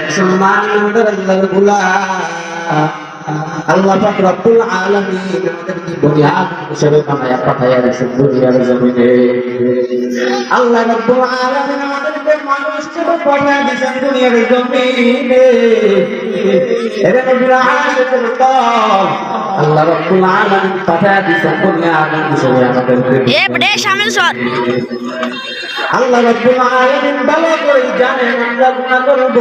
মুসলমান আল্লাহর গোলাম আল্লাহ পাক রব্বুল আলামিন আমাদেরকে বুনিয়াদ হিসেবে বানায়া পাঠায়া রাখছেন দুনিয়ার জমিনে। আল্লাহ রব্বুল আলামিন আমাদেরকে মানুষ হিসেবে পাঠায়া দিয়েছেন দুনিয়ার জমিনে। এরে নবীর আশিকের দল আল্লাহ রব্বুল আলামিন পাঠায়া দিয়েছেন বুনিয়াদ হিসেবে আমাদেরকে। আল্লাহ রব্বুল আলামিন ভালো করে জানেন আমরা গুনাহ করব,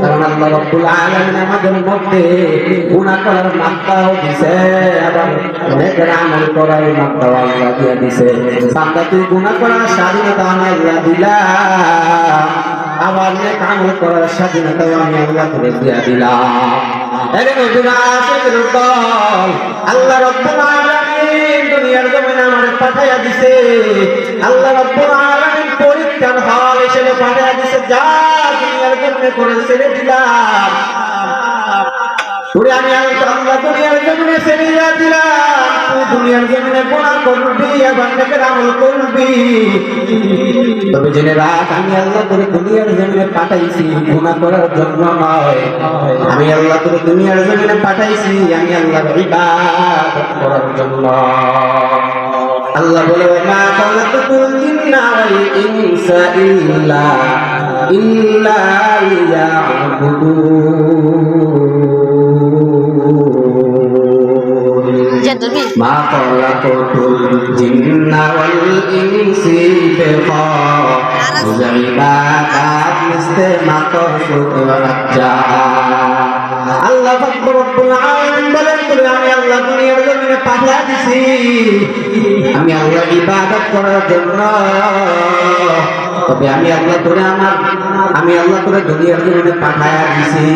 কারণ আল্লাহ রব্বুল আলামিন আমাদের মধ্যে গুনাহ করার মাত্রাও দিয়েছে, আবার নেকের আমল করার মাত্রাও আল্লাহ দিয়ে দিয়েছে। বান্দা তুই গুনাহ করার স্বাধীনতা আমি আল্লাহ দিলাম, আবার নেক আমল করার স্বাধীনতাও আমি আল্লাহ তোকে দিয়ে দিলাম। এরে নবীর আশিকের দল আল্লাহ রব্বুল আলামিন দুনিয়ার জমিনে আমাদের পাঠাইয়া দিয়েছে। আল্লাহ রব্বুল আলামিন পরীক্ষার হল হিসেবে পাঠাইয়া দিয়েছে, যা দুনিয়ার জমিনে করে ছেড়ে দিলাম। আমি আল্লাহ দুনিয়ার জমিনে ছেড়ে দিলাম, তুই দুনিয়ার জমিনে গুনাহ করবি, আবার নেকের আমল করবি। তবে জেনে রাখ, আমি আল্লাহ তোরে দুনিয়ার জমিনে পাঠাইছি গুনাহ করার জন্য নয়। আমি আল্লাহ তোরে দুনিয়ার জমিনে পাঠাইছি আমি আল্লাহর ইবাদত করার জন্য। আল্লাহ বলে, মা খালাকাতুল জিন্না ওয়াল ইনসা ইল্লা লিয়াবুদুন। মা খালাকাতুল জিন্না ওয়াল ইনসা ইবাদাত মিসতে মাকসুদ ওয়া রাজা। আল্লাহ রব্বুল আলামিন বলেন, আমি আল্লাহ দুনিয়ার জমিনে পাঠিয়ে দিছি আমি আল্লাহ ইবাদত করার জন্য। তবে আমি আল্লাহ তোরে দুনিয়ার জমিনে পাঠায়া দিছি,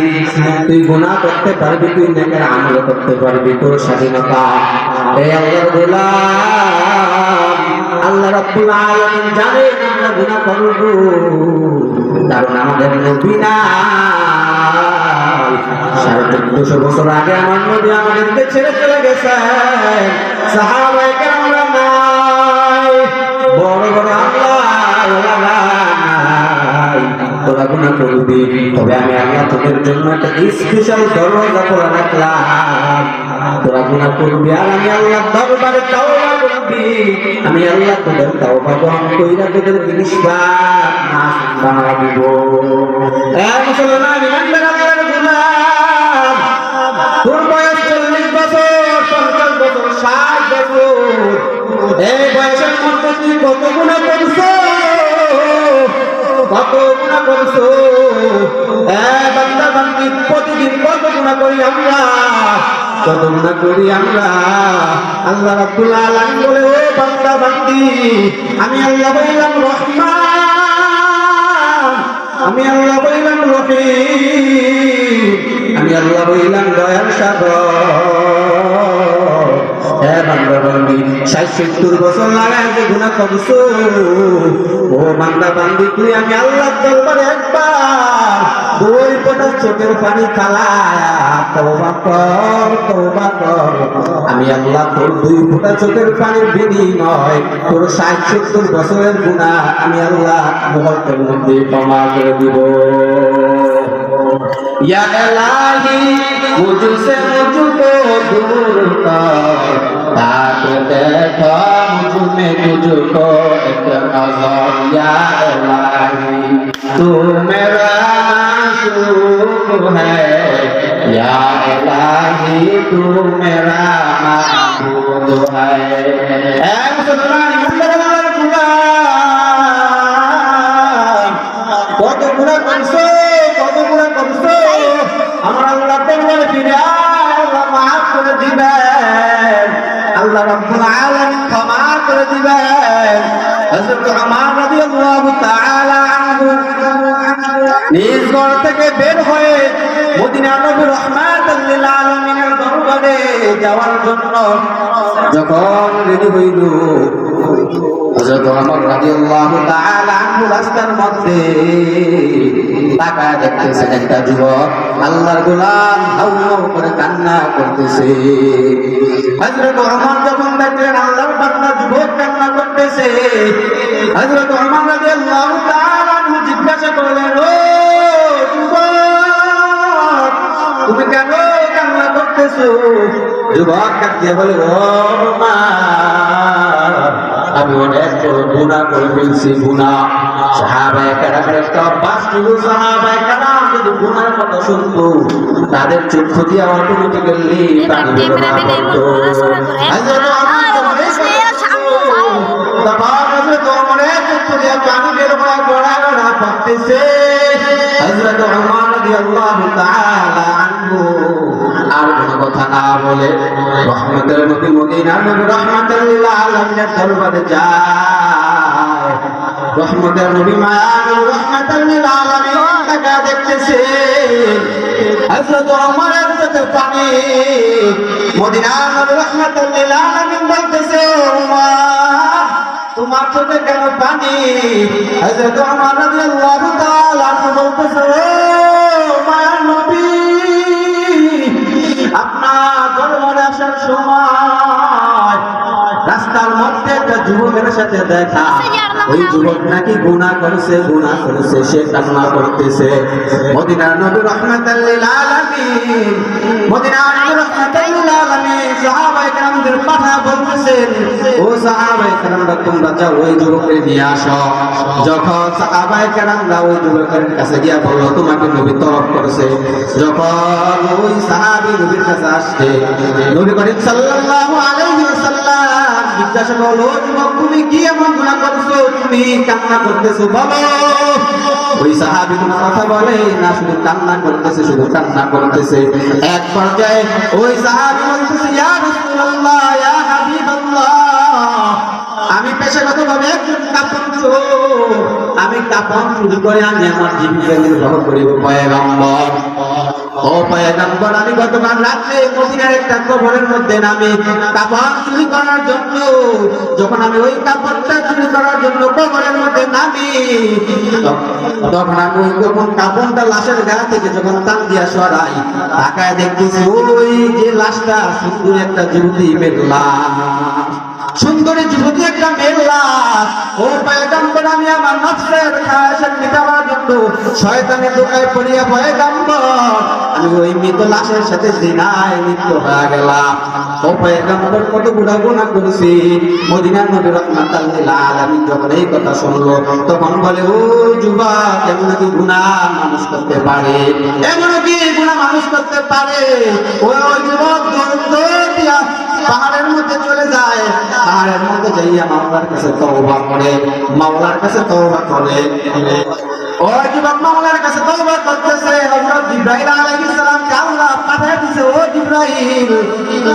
তুই গুনাহ করতে পারবি, তুই নেকের আমল করতে পারবি, তোর স্বাধীনতা। এই আল্লাহর গোলাম আল্লাহ রব্বুল আলামিন জানেন আমরা গুনাহ করব, কারণ আমাদের নবী নাই। 1450 বছর আগে আমার নবী আমাদেরকে ছেড়ে চলে গেছেন, সাহাবায়ে কেরামরা নাই, বড় বড় আল্লাহ নাই। তোরা গুনাহ করবি, তবে আমি আল্লাহ তোদের জন্য একটা স্পেশাল দরজা করে রাখলাম। তোরা গুনাহ করবি আর আমি আল্লাহ দরবারে তাওবা করবি, আমি আল্লাহ তোদের তাওবা গ্রহণ কইরা তোদের নিষ্পাপ নাশ বানায় দিব। মুসলমান ইমানদার আল্লাহর গোলাম, তোর বয়স 40 বছর, 50 বছর, 60 বছর, এই বয়সের মধ্যে তুই কত গুনাহ করছো, কত গুনাহ করছো। বান্দা বান্দি প্রতিদিন কত গুনাহ করি আমরা, কত গুনাহ করি আমরা। আল্লাহ রাব্বুল আলামিন বলে, ও বান্দা বান্দি, আমি আল্লাহ বললাম রহমান, আমি আল্লাহ বললাম রহিম, আমি আল্লাহ বললাম দয়ার সাগর। বান্দা বান্দি 60-70 বছর লাগায় যে গুনাহ করছো, ও বান্দা বান্দি তুই আমি আল্লাহর দরবারে একবার 2 ফোঁটা চোখের পানি ফালায়া তওবা কর, তওবা কর। আমি আল্লাহ তোর 2 ফোঁটা চোখের পানির বিনিময় তোর 60-70 বছরের গুনাহ আমি আল্লাহ মুহূর্তের মধ্যে ক্ষমা করে দিব। या इलाही मुझसे मुझको दूर कर, ताकि देखो मुझ में तुझको एक नजर। या इलाही तू मेरा माशूक है, या इलाही तू मेरा महबूब है। ऐ मुसलमान इमानदार गुलाम, কত গুনাহ করছো, কত গুনাহ করছো, আমার আল্লাহ তোমার ফিরে আল্লাহ মাফ করে দিবেন, আল্লাহ রাব্বুল আলামিন ক্ষমা করে দিবেন। হযরত ওমর রাদিয়াল্লাহু তাআলা আনহু নিজ ঘর থেকে বের হয়ে মদিনা নবীর রাহমাতুল লিল আলামিনের দরবারে যাওয়ার জন্য যখন রেডি হইল, হযরত ওমর রাদিয়াল্লাহু তাআলা আনহু রাস্তার মধ্যে তাকায় দেখতেছেন একটা যুবক আল্লাহর গোলাম হাউ হাউ করে কান্না করতেছে। হযরত ওমর যখন দেখলেন আল্লাহর বান্দা যুবক কান্না করতেছে, হযরত ওমর রাদিয়াল্লাহু তাআলা আনহু জিজ্ঞাসা করলেন, ও যুবক যুবক কাঁদিয়ে বলে, ও মা, আমি অনেক বড় গুনাহ করে ফেলছি, গুনাহ। সাহাবায়ে কেরামের একটা অভ্যাস ছিল, সাহাবায়ে কেরাম যদি গুনাহের কথা শুনতো তাদের চক্ষু দিয়ে অটোমেটিক্যালি পানি বের হতো। হযরত ওমরের চক্ষু দিয়ে পানি বের হয়ে গড়া গড়া পড়তেছে। হযরত ওমর রাদিয়াল্লাহু তাআলা আনহু আর কোনো কথা না বলে রহমতের নবী মদিনার নবী রহমাতুল লিল আলামিনের দরবারে যায়। রহমতের নবী মায়ার নবী রহমাতুল লিল আলামিন তাকে দেখতেছে। হযরত ওমরের চোখে পানি। মদিনার নবী রহমাতুল লিল আলামিন বলতেছে, ওমর তোমার চোখে কেন পানি? হযরত ওমর রাদিয়াল্লাহু তাআলা আনহু বলতেছে, ও মায়ার নবী, আপনার দরবারে আসার সময় রাস্তার মধ্যে একটা যুবকের সাথে দেখা। ওই যুবক নাকি গুনাহ করেছে, সে কান্না করতেছে। মদিনার নবী রাহমাতুল লিল আলামিন, মদিনার নবী রাহমাতুল লিল আলামিন সাহাবায়ে কেরামদের পাঠা বলতেছেন, ও সাহাবায়ে কেরামরা তোমরা যাও ওই যুবককে নিয়ে আসো। যখন সাহাবায়ে কেরামরা ওই যুবকের কাছে গিয়া বলল, তোমাকে নবী তলব করেছে। যখন ওই সাহাবী নবীর কাছে আসছে, নবী করিম সাল্লাল্লাহু আলাইহি ওয়াসাল্লাম জিজ্ঞাসা করলো, যুবক তুমি কি এমন গুনাহ করেছো, তুমি কান্না করতেছো, বলো। ওই সাহাবী কোনো কথা বলে না, শুধু কান্না করতেছে। এক পর্যায়ে ওই সাহাবী বলতেছে, ইয়া রাসূলুল্লাহ, ইয়া হাবিবাল্লাহ, আমি পেশাগতভাবে একজন কাপড় চোর, আমি কাপড় চুরি করে আমি আমার জীবিকা নির্বাহ করিব পয়গম্বর। ও পয়গম্বর, আমি গতকাল রাত্রে মদিনার একটা কবরের মধ্যে নামি কাপড় চুরি করার জন্য। যখন আমি ওই কাপড়টা চুরি করার জন্য কবরের মধ্যে নামি, তখন আমি যখন কাপড়টা লাশের গা থেকে যখন টান দিয়া সরাই, তাকায় দেখতেছি ওই যে লাশটা সুন্দর একটা যুবতী মেঘলা, সুন্দরী যুবতী একটা মেঘলা। ও পয়গম্বর, আমি আমার নফসের খায়েশ মিটাবার জন্য শয়তানের দোকায় পড়িয়া পয়গম্বর আমি ওই মৃত লাশের সাথে জিনায় লিপ্ত হয়ে গেলাম। ও পয়গম্বর, কত গুনাহ করেছি। মদিনার নবী রাহমাতুল লিল আলামিন যখন এই কথা শুনলো, তখন বলে, ও যুবক, এমন কি গুনাহ মানুষ করতে পারে? ওই যুবক দৌড় দিয়া পাহাড়ের মধ্যে চলে যায়। পাহাড়ের মধ্যে যাইয়া মাওলার কাছে তওবা করে। ওই যুবক মাওলার কাছে তওবা করতেছে। হযরত জিবরাইল আলাইহিস সালামকে আল্লাহ পাঠিয়ে দিয়েছে, ও জিবরাইল,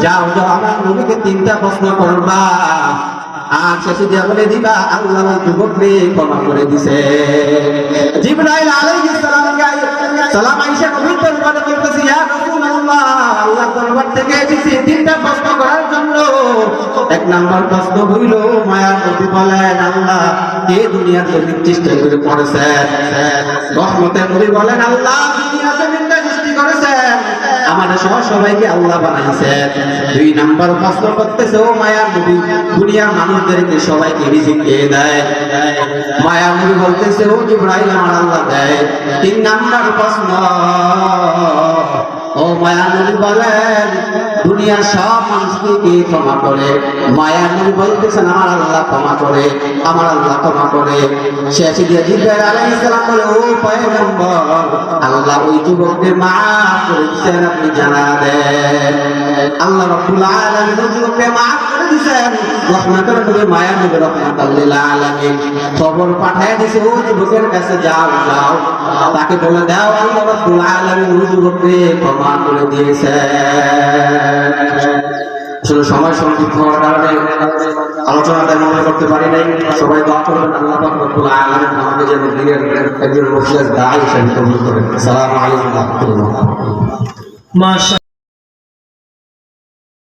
যাও আমার নবীকে 3টা প্রশ্ন করবা, আর শেষে দিয়া বলে দিবা আল্লাহ ওই যুবককে ক্ষমা করে দিয়েছে। জিবরাইল আলাইহিস সালাম আয়েশা নবীর দরবারে বলতেছে, ইয়া রাসূলুল্লাহ, আল্লাহ দরবার থেকে এসেছি 3টা প্রশ্ন করার জন্য। 1 নাম্বার প্রশ্ন হইল, মায়ার নবী বলেন, আল্লাহ কে দুনিয়ার জমিন সৃষ্টি করে করেছেন? রহমতের নবী বলেন, আল্লাহ দুনিয়ার জমিনটা সৃষ্টি করেছেন, আমাদের সহ সবাইকে আল্লাহ বানাইছেন। 2 নাম্বার প্রশ্ন করতেছে, ও মায়ার নবী, দুনিয়ার মানুষদেরকে সবাইকে রিজিক কে দেয়? মায়ার নবী বলতেছে, ও জিবরাইল, আমার আল্লাহ দেয়। 3 নাম্বার প্রশ্ন, ও মায়ার নবী বলেন, দুনিয়ার সব মানুষকে কে ক্ষমা করে? মায়ার নবী বলতেছেন, আমার আল্লাহ ক্ষমা করে, আমার আল্লাহ ক্ষমা করে। শেষে দিয়ে জিবরাইল আলাইহিস সালাম বলে, ও পয়গম্বর, আল্লাহ ওই যুবককে মাফ করে দিয়েছেন, আপনি জানা দেন। আল্লাহ রাব্বুল আলামিন ওই যুবককে মাফ করে দিয়েছেন। রহমতের নবী মায়ার নবী রাহমাতুল লিল আলামিন খবর পাঠিয়ে দিয়েছে, ওই যুবকের কাছে যাও, তাকে বলে দাও আল্লাহ রাব্বুল আলামিন ওই যুবককে ক্ষমা করে দিয়েছেন। আসলে সময় সংক্ষিপ্ত হওয়ার কারণে আলোচনাটা মনে করতে পারি নাই। সবাই দোয়া করবেন, আল্লাহ পাক রব্বুল আলামিন আমাকে যেন দিনের একজন মুখলিস দাঈ হিসেবে কবুল করেন। আসসালামু আলাইকুম ওয়া রাহমাতুল্লাহ।